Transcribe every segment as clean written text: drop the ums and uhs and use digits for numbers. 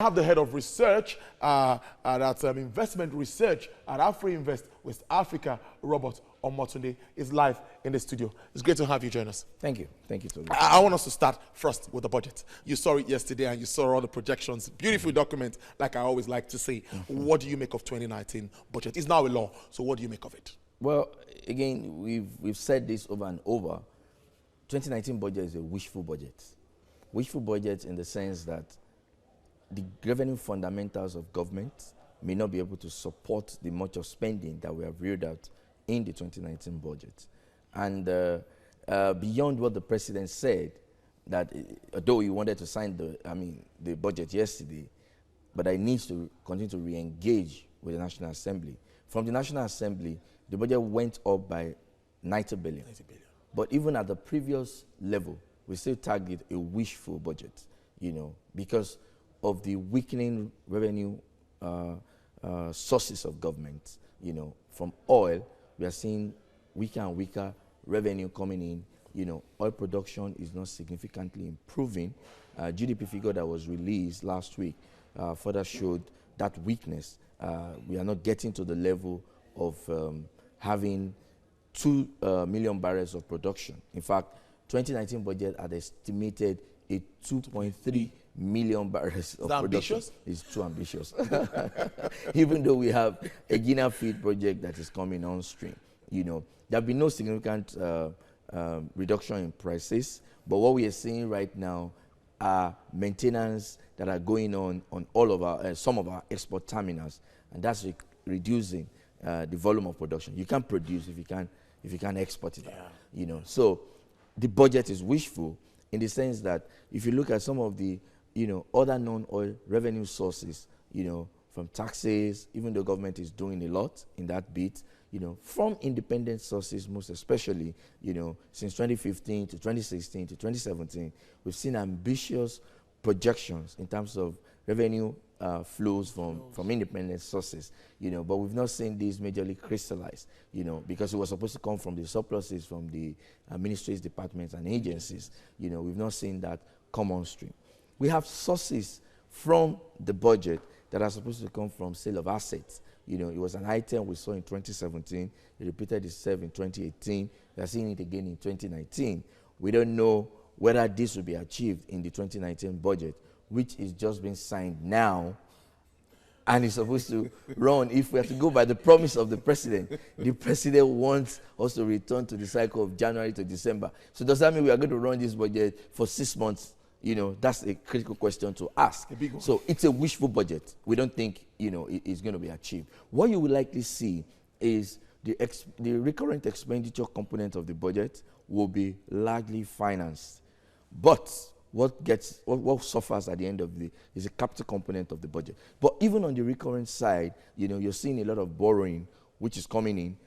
I have the head of research at investment research at Afrinvest West Africa, Robert Omotunde, is live in the studio. It's great to have you join us. Thank you. Thank you, Toby. I want us to start first with the budget. You saw it yesterday and you saw all the projections. Beautiful document, like I always like to say. What do you make of 2019 budget? It's now a law, so what do you make of it? Well, again, we've said this over and over. 2019 budget is a wishful budget. Wishful budget in the sense that the revenue fundamentals of government may not be able to support the much of spending that we have reared out in the 2019 budget. And beyond what the president said, that although he wanted to sign the budget yesterday, but I need to continue to re-engage with the National Assembly. From the National Assembly, the budget went up by 90 billion. 90 billion. But even at the previous level, we still target a wishful budget, because of the weakening revenue sources of government. From oil, we are seeing weaker and weaker revenue coming in. Oil production is not significantly improving. GDP figure that was released last week further showed that weakness. We are not getting to the level of having 2 million barrels of production. In fact, 2019 budget had estimated a 2.3 million barrels of production. Ambitious? It's too ambitious. Even though we have a Guinea feed project that is coming on stream, there'll be no significant reduction in prices. But what we are seeing right now are maintenance that are going on all of our some of our export terminals, and that's reducing the volume of production. You can't produce if you can't export it. Yeah. So the budget is wishful in the sense that if you look at some of the other non-oil revenue sources, from taxes, even though government is doing a lot in that bit, from independent sources, most especially, since 2015 to 2016 to 2017, we've seen ambitious projections in terms of revenue flows from independent sources, but we've not seen these majorly crystallize, because it was supposed to come from the surpluses from the ministries, departments, and agencies. We've not seen that come on stream. We have sources from the budget that are supposed to come from sale of assets. It was an item we saw in 2017. It repeated itself in 2018. We are seeing it again in 2019. We don't know whether this will be achieved in the 2019 budget, which is just being signed now and is supposed to run. If we have to go by the promise of the president wants us to return to the cycle of January to December. So does that mean we are going to run this budget for 6 months? That's a critical question to ask. So it's a wishful budget. We don't think, it's going to be achieved. What you will likely see is the recurrent expenditure component of the budget will be largely financed. But what suffers at the end of the day is a capital component of the budget. But even on the recurrent side, you're seeing a lot of borrowing, which is coming in.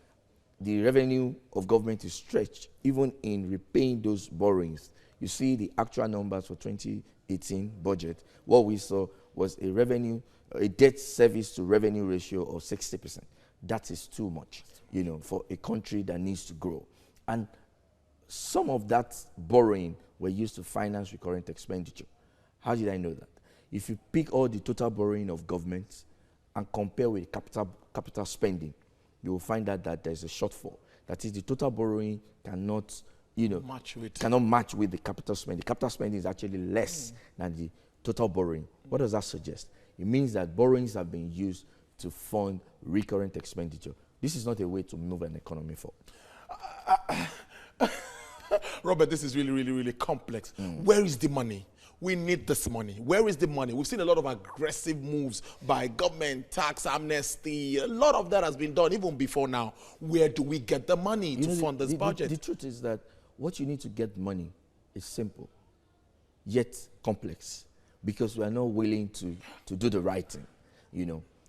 The revenue of government is stretched, even in repaying those borrowings. You see the actual numbers for 2018 budget. What we saw was a debt service to revenue ratio of 60%. That is too much, for a country that needs to grow. And some of that borrowing were used to finance recurrent expenditure. How did I know that? If you pick all the total borrowing of government and compare with capital spending, you will find out that there's a shortfall. That is, the total borrowing cannot match with the capital spending. The capital spending is actually less than the total borrowing. What does that suggest? It means that borrowings have been used to fund recurrent expenditure. This is not a way to move an economy forward. Robert, this is really, really, really complex. Where is the money? We need this money. Where is the money? We've seen a lot of aggressive moves by government, tax amnesty. A lot of that has been done even before now. Where do we get the money to fund this budget? The truth is that what you need to get money is simple, yet complex, because we are not willing to do the right thing.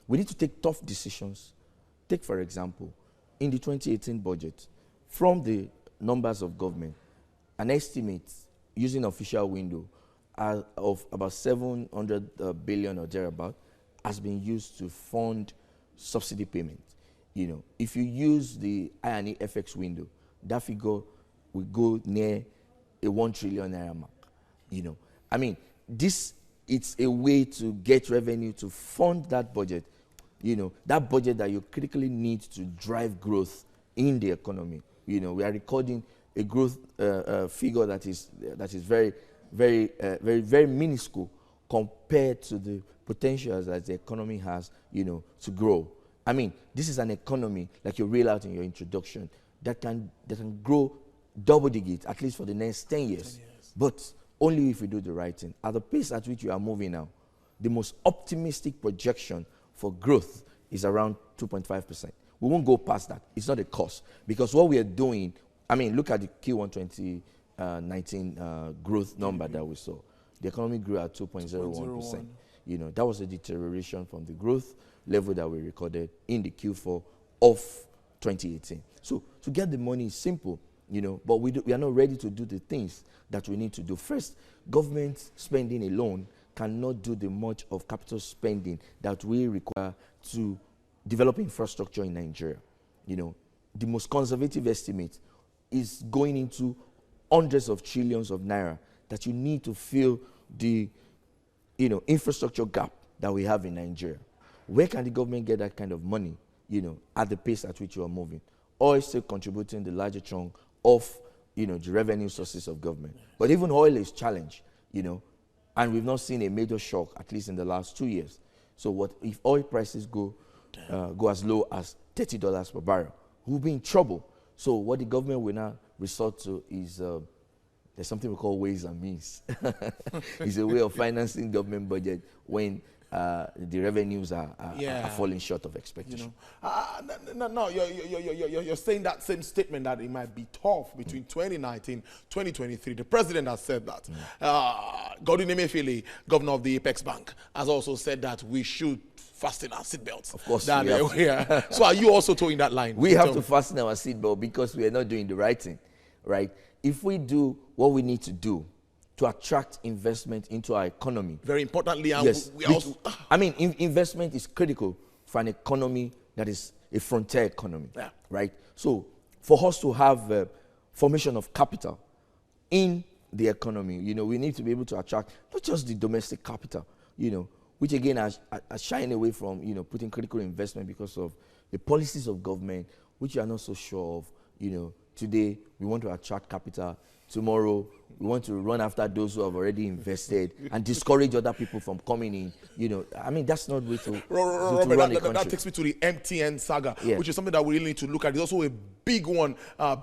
We need to take tough decisions. Take, for example, in the 2018 budget, from the numbers of government, an estimate using official window of about 700 billion or thereabout has been used to fund subsidy payment. If you use the I&E FX window, that figure will go near a 1 trillion naira mark. This it's a way to get revenue to fund that budget, that budget that you critically need to drive growth in the economy. We are recording a growth figure that is very, very, very, very minuscule compared to the potential that the economy has, to grow. I mean, this is an economy, like you read out in your introduction, that can grow double digits, at least for the next 10 years. But only if we do the right thing. At the pace at which we are moving now, the most optimistic projection for growth is around 2.5%. We won't go past that. It's not a cost. Because what we are doing, I mean, look at the Q1 2019 growth number that we saw. The economy grew at 2.01%. That was a deterioration from the growth level that we recorded in the Q4 of 2018. So to get the money is simple, but we are not ready to do the things that we need to do. First, government spending alone cannot do the much of capital spending that we require to develop infrastructure in Nigeria. The most conservative estimate is going into hundreds of trillions of naira that you need to fill the infrastructure gap that we have in Nigeria. Where can the government get that kind of money, at the pace at which you are moving? Oil is still contributing the larger chunk of, the revenue sources of government. But even oil is challenged, and we've not seen a major shock, at least in the last 2 years. So what if oil prices go as low as $30 per barrel? We'll be in trouble. So what the government will now resort to is there's something we call ways and means. It's a way of financing government budget when the revenues are falling short of expectation. No, you're saying that same statement that it might be tough between 2019, 2023. The president has said that. Godwin Emefiele, governor of the Apex Bank, has also said that we should fasten our seatbelts. Of course, So are you also towing that line? We have to fasten our seatbelt because we are not doing the right thing, right? If we do what we need to do to attract investment into our economy. Very importantly, yes, investment is critical for an economy that is a frontier economy, right? So for us to have formation of capital in the economy, we need to be able to attract not just the domestic capital, which again are shying away from, putting critical investment because of the policies of government, which you are not so sure of. Today we want to attract capital. Tomorrow we want to run after those who have already invested and discourage other people from coming in. That's not way to run a country. That takes me to the MTN saga, which is something that we really need to look at. It's also a big one,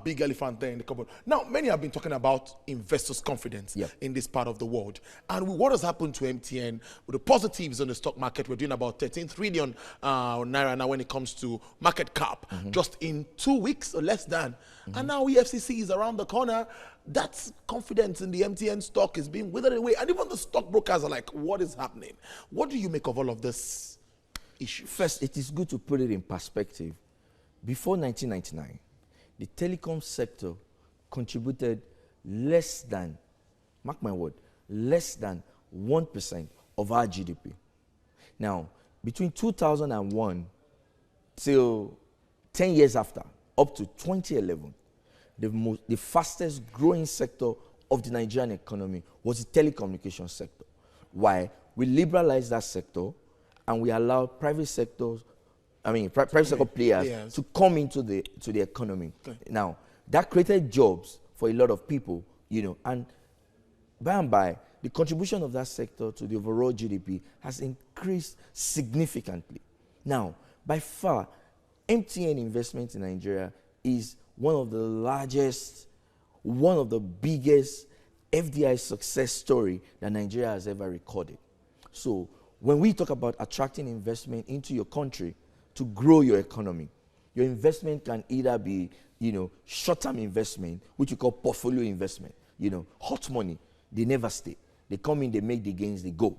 big elephant there in the cupboard. Now, many have been talking about investors' confidence in this part of the world. And what has happened to MTN, with the positives on the stock market, we're doing about 13 trillion naira now when it comes to market cap, just in 2 weeks or less than. And now EFCC is around the corner. That's confidence in the MTN stock is being withered away. And even the stockbrokers are like, what is happening? What do you make of all of this issue? First, it is good to put it in perspective. Before 1999, the telecom sector contributed less than, mark my word, less than 1% of our GDP. Now, between 2001 till 10 years after, up to 2011, the fastest growing sector of the Nigerian economy was the telecommunication sector. Why? We liberalized that sector and we allowed private sector players to come into the economy. Okay. Now, that created jobs for a lot of people, and by and by, the contribution of that sector to the overall GDP has increased significantly. Now, by far, MTN investment in Nigeria is one of the largest, one of the biggest FDI success story that Nigeria has ever recorded. So when we talk about attracting investment into your country to grow your economy, your investment can either be, short-term investment, which we call portfolio investment, hot money. They never stay. They come in, they make the gains, they go.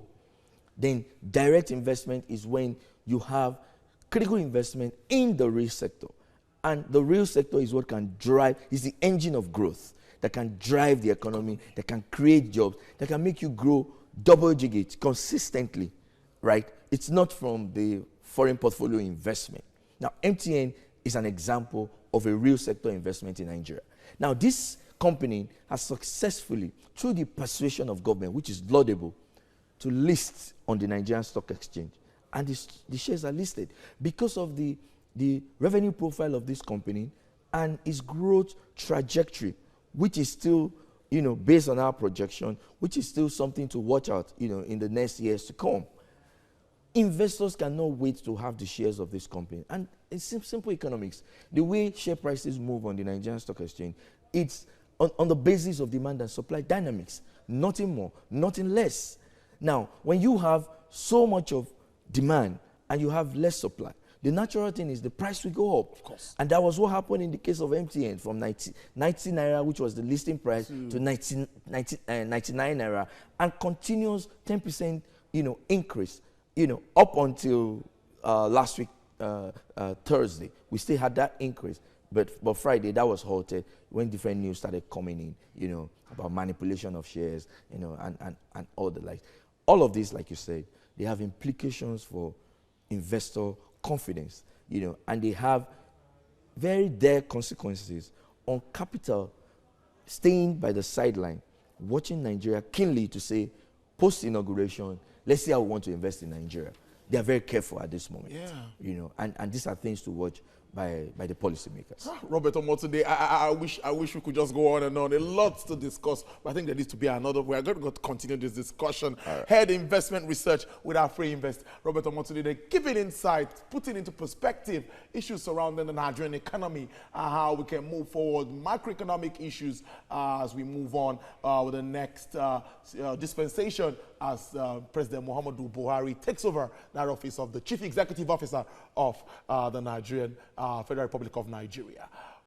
Then direct investment is when you have critical investment in the real sector. And the real sector is what can drive, is the engine of growth that can drive the economy, that can create jobs, that can make you grow double digits consistently, right? It's not from the foreign portfolio investment. Now, MTN is an example of a real sector investment in Nigeria. Now, this company has successfully, through the persuasion of government, which is laudable, to list on the Nigerian Stock Exchange. And the shares are listed because of the revenue profile of this company and its growth trajectory, which is still, based on our projection, which is still something to watch out, in the next years to come. Investors cannot wait to have the shares of this company. And it's simple economics. The way share prices move on the Nigerian Stock Exchange, it's on the basis of demand and supply dynamics. Nothing more, nothing less. Now, when you have so much of demand and you have less supply, the natural thing is the price will go up. Of course. And that was what happened in the case of MTN from 90 naira, which was the listing price, to 99 naira, and continuous 10% increase, up until last week, Thursday. We still had that increase. But Friday, that was halted when different news started coming in, about manipulation of shares, and all the like. All of this, like you said, they have implications for investor confidence, and they have very dire consequences on capital staying by the sideline, watching Nigeria keenly to say, post-inauguration, let's see how we want to invest in Nigeria. They are very careful at this moment, and these are things to watch by the policymakers. Robert Omotunde, I wish we could just go on and on. A lot to discuss, but I think there needs to be another. We are going to continue this discussion. Right. Head Investment Research with Afrinvest. Robert Omotunde, giving insight, putting into perspective issues surrounding the Nigerian economy, how we can move forward, macroeconomic issues as we move on with the next dispensation as President Muhammadu Buhari takes over that office of the Chief Executive Officer of the Nigerian Federal Republic of Nigeria.